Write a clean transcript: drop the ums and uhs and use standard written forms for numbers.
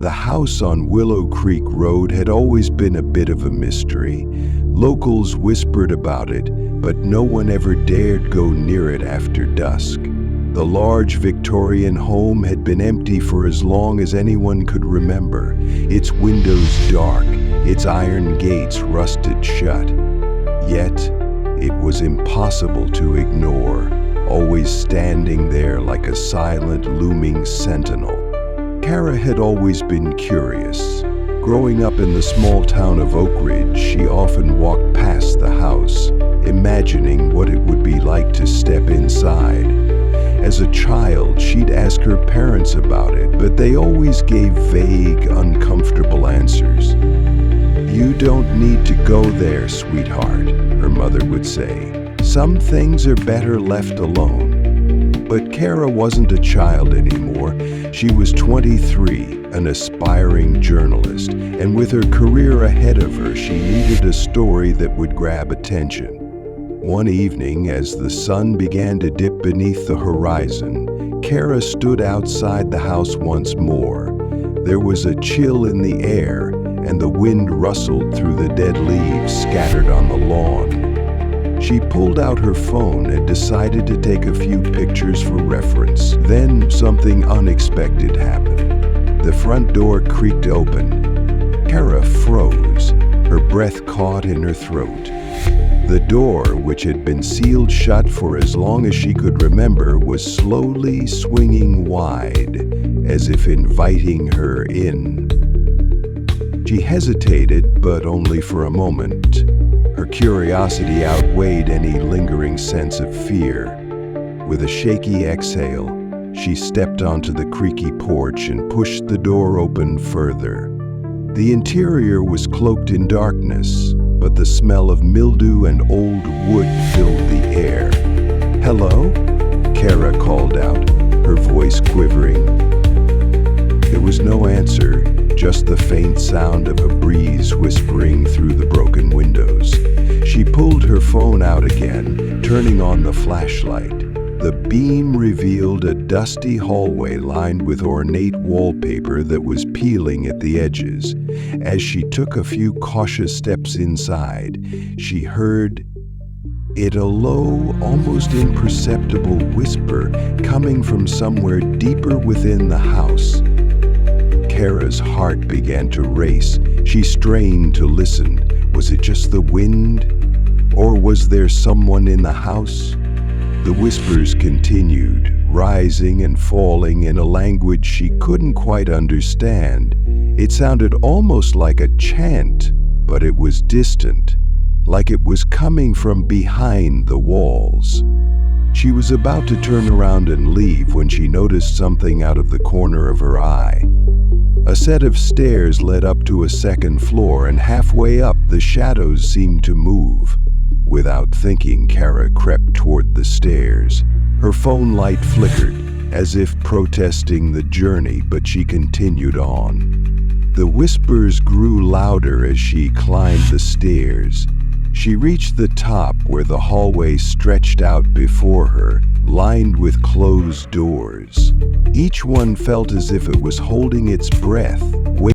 The house on Willow Creek Road had always been a bit of a mystery. Locals whispered about it, but no one ever dared go near it after dusk. The large Victorian home had been empty for as long as anyone could remember, its windows dark, its iron gates rusted shut. Yet, it was impossible to ignore, always standing there like a silent, looming sentinel. Kara had always been curious. Growing up in the small town of Oak Ridge, she often walked past the house, imagining what it would be like to step inside. As a child, she'd ask her parents about it, but they always gave vague, uncomfortable answers. "You don't need to go there, sweetheart," her mother would say. "Some things are better left alone." But Kara wasn't a child anymore. She was 23, an aspiring journalist, and with her career ahead of her, she needed a story that would grab attention. One evening, as the sun began to dip beneath the horizon, Kara stood outside the house once more. There was a chill in the air, and the wind rustled through the dead leaves scattered on the lawn. She pulled out her phone and decided to take a few pictures for reference. Then something unexpected happened. The front door creaked open. Kara froze, her breath caught in her throat. The door, which had been sealed shut for as long as she could remember, was slowly swinging wide, as if inviting her in. She hesitated, but only for a moment. Her curiosity outweighed any lingering sense of fear. With a shaky exhale, she stepped onto the creaky porch and pushed the door open further. The interior was cloaked in darkness, but the smell of mildew and old wood filled the air. "Hello?" Kara called out, her voice quivering. There was no answer, just the faint sound of a breeze whispering through the broken windows. She pulled her phone out again, turning on the flashlight. The beam revealed a dusty hallway lined with ornate wallpaper that was peeling at the edges. As she took a few cautious steps inside, she heard it, a low, almost imperceptible whisper coming from somewhere deeper within the house. Kara's heart began to race. She strained to listen. Was it just the wind? Or was there someone in the house? The whispers continued, rising and falling in a language she couldn't quite understand. It sounded almost like a chant, but it was distant, like it was coming from behind the walls. She was about to turn around and leave when she noticed something out of the corner of her eye. A set of stairs led up to a second floor, and halfway up, the shadows seemed to move. Without thinking, Kara crept toward the stairs. Her phone light flickered, as if protesting the journey, but she continued on. The whispers grew louder as she climbed the stairs. She reached the top, where the hallway stretched out before her, lined with closed doors. Each one felt as if it was holding its breath,